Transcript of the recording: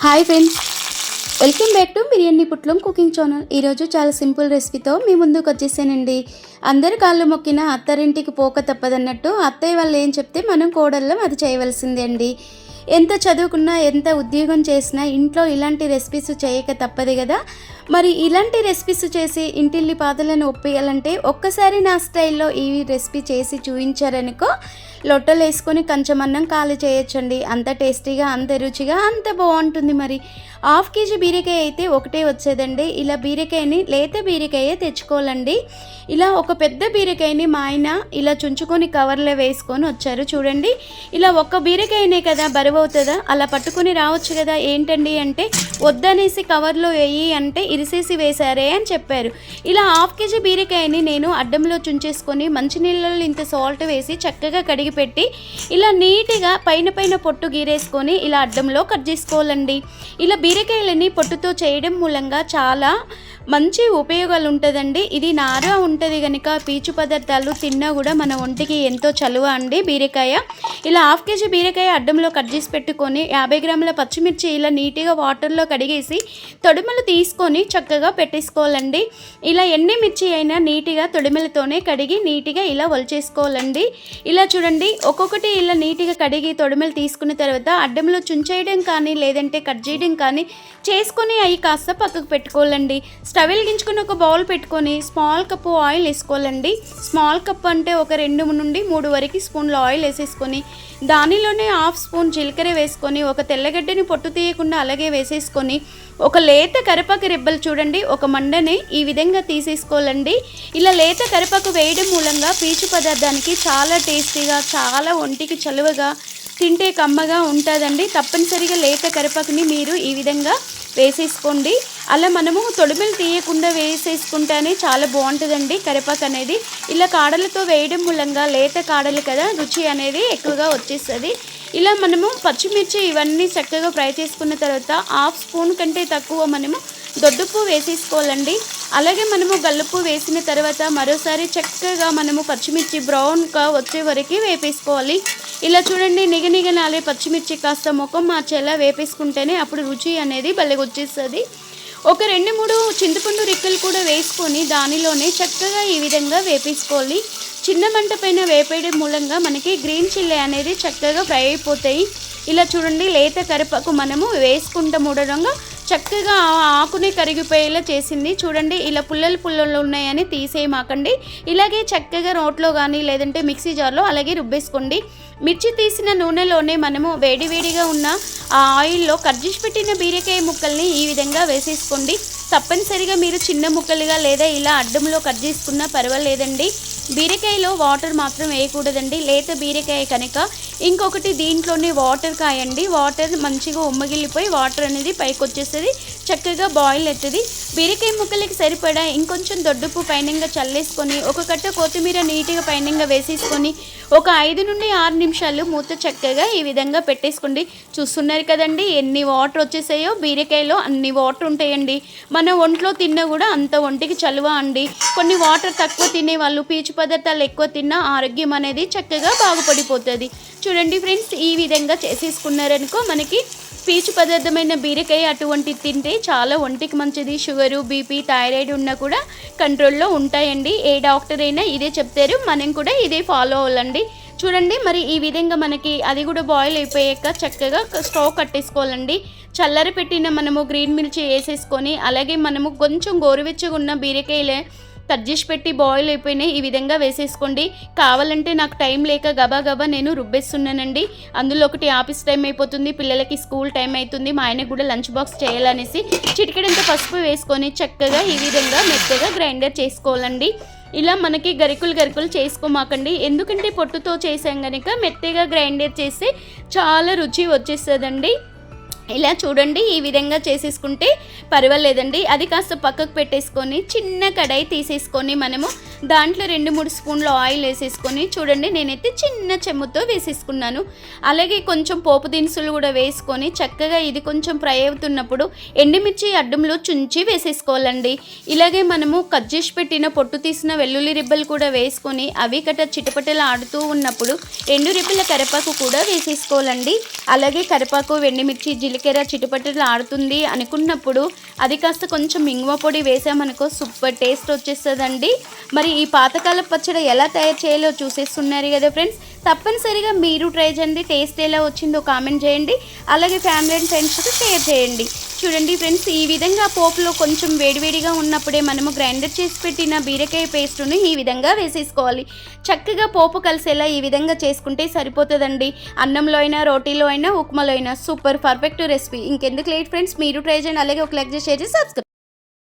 Hi friends, welcome back to biryani పుట్లం cooking channel. ఈరోజు చాలా సింపుల్ రెసిపీతో మీ ముందుకు వచ్చేసానండి. అందరు కాళ్ళు మొక్కిన అత్తారింటికి పోక తప్పదన్నట్టు అత్తయ్య వాళ్ళు ఏం చెప్తే మనం కోడళ్ళం అది చేయవలసిందే అండి. ఎంత చదువుకున్నా ఎంత ఉద్యోగం చేసినా ఇంట్లో ఇలాంటి రెసిపీస్ చేయక తప్పదు కదా. మరి ఇలాంటి రెసిపీస్ చేసి ఇంటిల్లి పాదలను ఒప్పేయాలంటే ఒక్కసారి నా స్టైల్లో ఈ రెసిపీ చేసి చూపించారనుకో, లొట్టలు వేసుకొని కొంచెం అన్నం ఖాళీ చేయొచ్చండి. అంత టేస్టీగా, అంత రుచిగా, అంత బాగుంటుంది. మరి 1/2 కేజీ బీరకాయ అయితే ఒకటే వచ్చేదండి. ఇలా బీరకాయని లేత బీరకాయ తెచ్చుకోవాలండి. ఇలా ఒక పెద్ద బీరకాయని మా ఆయన ఇలా చుంచుకొని కవర్లో వేసుకొని వచ్చారు. చూడండి, ఇలా ఒక్క బీరకాయనే కదా బరువు అవుతుందా, అలా పట్టుకొని రావచ్చు కదా. ఏంటండి అంటే వద్దనేసి కవర్లో వేయి అంటే ఇరిసేసి వేశారే అని చెప్పారు. ఇలా 1/2 కేజీ బీరకాయని నేను అడ్డంలో చుంచేసుకొని మంచినీళ్ళలో ఇంత సాల్ట్ వేసి చక్కగా కడిగి పెట్టి ఇలా నీట్గా పైన పొట్టు గీరేసుకొని ఇలా అడ్డంలో కట్ చేసుకోవాలండి. ఇలా బీరకాయలని పొట్టుతో చేయడం మూలంగా చాలా మంచి ఉపయోగాలు ఉంటుందండి. ఇది నార ఉంటుంది కనుక పీచు పదార్థాలు తిన్నా కూడా మన ఒంటికి ఎంతో చలువ అండి బీరకాయ. ఇలా 1/2 కేజీ బీరకాయ అడ్డంలో కట్ చేసి పెట్టుకొని 50 గ్రాముల పచ్చిమిర్చి ఇలా నీట్గా వాటర్లో కడిగేసి తొడిమలు తీసుకొని చక్కగా పెట్టేసుకోవాలండి. ఇలా ఎన్ని మిర్చి అయినా నీట్గా తొడిమలతోనే కడిగి నీట్గా ఇలా ఒలిచేసుకోవాలండి. ఇలా చూడండి, ఒక్కొక్కటి ఇలా నీట్గా కడిగి తొడిమలు తీసుకున్న తర్వాత అడ్డంలో చుంచేయడం కానీ లేదంటే కట్ చేయడం కానీ చేసుకొని అవి కాస్త పక్కకు పెట్టుకోవాలండి. స్టవ్ వెలిగించుకొని ఒక బౌల్ పెట్టుకొని స్మాల్ కప్పు ఆయిల్ వేసుకోవాలండి. స్మాల్ కప్ అంటే ఒక 2 నుండి 3 వరకు స్పూన్లు ఆయిల్ వేసేసుకొని దానిలోనే 1/2 స్పూన్ జీలకర్ర వేసుకొని ఒక తెల్లగడ్డని పొట్టు తీయకుండా అలాగే వేసేసుకొని ఒక లేత కరివేపాకు రెబ్బలు చూడండి ఒక మండని ఈ విధంగా తీసేసుకోవాలండి. ఇలా లేత కరివేపాకు వేయడం మూలంగా పీచు పదార్థానికి చాలా టేస్టీగా, చాలా ఒంటికి చలువగా, తింటే కమ్మగా ఉంటుందండి. తప్పనిసరిగా లేత కరివేపాకుని మీరు ఈ విధంగా వేసేసుకోండి. అలా మనము తొడిమలు తీయకుండా వేసేసుకుంటేనే చాలా బాగుంటుందండి కరివేపాకు అనేది. ఇలా కాడలతో వేయడం మూలంగా లేత కాడలు కదా, రుచి అనేది ఎక్కువగా వచ్చేస్తుంది. ఇలా మనము పచ్చిమిర్చి ఇవన్నీ చక్కగా ఫ్రై చేసుకున్న తర్వాత 1/2 స్పూన్ కంటే తక్కువ మనము దొడ్డుప్పు వేసేసుకోవాలండి. అలాగే మనము గల్లుప్పు వేసిన తర్వాత మరోసారి చక్కగా మనము పచ్చిమిర్చి బ్రౌన్గా వచ్చే వరకు వేపేసుకోవాలి. ఇలా చూడండి, నిగనిగనాలే పచ్చిమిర్చి కాస్త ముఖం మార్చేలా వేపేసుకుంటేనే అప్పుడు రుచి అనేది భలే వచ్చేస్తుంది. ఒక 2-3 చింతపండు రిక్కలు కూడా వేసుకొని దానిలోనే చక్కగా ఈ విధంగా వేపేసుకోవాలి. చిన్న మంట పైన వేపేయడం మూలంగా మనకి గ్రీన్ చిల్లీ అనేది చక్కగా ఫ్రై అయిపోతాయి. ఇలా చూడండి, లేత కరివేపాకు మనము వేసుకుంటూ మూడడంగా చక్కగా ఆకునే కరిగిపోయేలా చేసింది. చూడండి, ఇలా పుల్లలు ఉన్నాయని తీసేయమాకండి. ఇలాగే చక్కగా రోట్లో కానీ లేదంటే మిక్సీ జార్లో అలాగే రుబ్బేసుకోండి. మిర్చి తీసిన నూనెలోనే మనము వేడివేడిగా ఉన్న ఆ ఆయిల్లో కట్ చేసి పెట్టిన బీరకాయ ముక్కల్ని ఈ విధంగా వేసేసుకోండి. తప్పనిసరిగా మీరు చిన్న ముక్కలుగా లేదా ఇలా అడ్డంలో కట్ చేసుకున్నా పర్వాలేదండి. బీరకాయలో వాటర్ మాత్రం వేయకూడదండి, లేత బీరకాయ కనుక. ఇంకొకటి దీంట్లోనే వాటర్ కాయండి. వాటర్ మంచిగా ఉమ్మగిల్లిపోయి వాటర్ అనేది పైకి వచ్చేస్తుంది, చక్కగా బాయిల్ అవుతుంది. బీరకాయ ముక్కలకి సరిపడా ఇంకొంచెం దొడ్డుపు పైనంగా చల్లేసుకొని ఒక కట్ట కొత్తిమీర నీట్గా పైనంగా వేసేసుకొని ఒక 5 నుండి 6 నిమిషాలు మూత చక్కగా ఈ విధంగా పెట్టేసుకోండి. చూస్తున్నారు కదండి ఎన్ని వాటర్ వచ్చేసాయో. బీరకాయలో అన్ని వాటర్ ఉంటాయండి. మన ఒంట్లో తిన్నా కూడా అంత ఒంటికి చలువ అండి. కొన్ని వాటర్ తక్కువ తినే వాళ్ళు పీచు పదార్థాలు ఎక్కువ తిన్నా ఆరోగ్యం అనేది చక్కగా బాగుపడిపోతుంది. చూడండి ఫ్రెండ్స్, ఈ విధంగా చేసేసుకున్నారనుకో మనకి పీచు పదార్థమైన బీరకాయ అటువంటి తింటే చాలా ఒంటికి మంచిది. షుగరు, బీపీ, థైరాయిడ్ ఉన్నా కూడా కంట్రోల్లో ఉంటాయండి. ఏ డాక్టర్ అయినా ఇదే చెప్తారు, మనం కూడా ఇదే ఫాలో అవ్వాలండి. చూడండి, మరి ఈ విధంగా మనకి అది కూడా బాయిల్ అయిపోయాక చక్కగా స్టవ్ కట్టేసుకోవాలండి. చల్లరి పెట్టిన మనము గ్రీన్ మిర్చి వేసేసుకొని అలాగే మనము కొంచెం గోరువెచ్చగా ఉన్న బీరకాయలే కట్ చేసి పెట్టి బాయిల్ అయిపోయినాయి ఈ విధంగా వేసేసుకోండి. కావాలంటే నాకు టైం లేక గబా నేను రుబ్బేస్తున్నానండి. అందులో ఒకటి ఆఫీస్ టైం అయిపోతుంది, పిల్లలకి స్కూల్ టైం అవుతుంది, మా ఆయనకు కూడా లంచ్ బాక్స్ చేయాలనేసి చిటికెడంత పసుపు వేసుకొని చక్కగా ఈ విధంగా మెత్తగా గ్రైండర్ చేసుకోవాలండి. ఇలా మనకి గరికులు చేసుకోమాకండి, ఎందుకంటే పొట్టుతో చేసాం కనుక మెత్తగా గ్రైండర్ చేస్తే చాలా రుచి వచ్చేస్తుందండి. ఇలా చూడండి, ఈ విధంగా చేసేసుకుంటే పర్వాలేదండి. అది కాస్త పక్కకు పెట్టేసుకొని చిన్న కడాయి తీసేసుకొని మనము దాంట్లో 2-3 స్పూన్లు ఆయిల్ వేసేసుకొని చూడండి నేనైతే చిన్న చెమ్ముతో వేసేసుకున్నాను. అలాగే కొంచెం పోపు దినుసులు కూడా వేసుకొని చక్కగా ఇది కొంచెం ఫ్రై అవుతున్నప్పుడు ఎండుమిర్చి అడ్డంలో చుంచి వేసేసుకోవాలండి. ఇలాగే మనము కట్ చేసి పెట్టిన పొట్టు తీసిన వెల్లుల్లి రిబ్బలు కూడా వేసుకొని అవి చిటపటలు ఆడుతూ ఉన్నప్పుడు ఎండు రిబ్బల కరివేపాకు కూడా వేసేసుకోవాలండి. అలాగే కరివేపాకు, ఎండుమిర్చి, జీలకర్ర చిటపటలు ఆడుతుంది అనుకున్నప్పుడు అది కాస్త కొంచెం ఇంగువ పొడి వేసామనుకో సూపర్ టేస్ట్ వచ్చేస్తుందండి. మరి ఈ పాతకాల పచ్చడి ఎలా తయారు చేయాలో చూసేస్తున్నారు కదా ఫ్రెండ్స్, తప్పనిసరిగా మీరు ట్రై చేయండి. టేస్ట్ ఎలా వచ్చిందో కామెంట్ చేయండి. అలాగే ఫ్యామిలీ అండ్ ఫ్రెండ్స్కి షేర్ చేయండి. చూడండి ఫ్రెండ్స్, ఈ విధంగా పోపులో కొంచెం వేడివేడిగా ఉన్నప్పుడే మనము గ్రైండర్ చేసి పెట్టిన బీరకాయ పేస్టును ఈ విధంగా వేసేసుకోవాలి. చక్కగా పోపు కలిసేలా ఈ విధంగా చేసుకుంటే సరిపోతుందండి. అన్నంలో అయినా, రోటీలో అయినా, ఉప్మాలో అయినా సూపర్ పర్ఫెక్ట్ రెసిపీ. ఇంకెందుకు లేట్ ఫ్రెండ్స్, మీరు ట్రై చేయండి. అలాగే ఒక లైక్ చేసి షేర్ చేసి సబ్స్క్రైబ్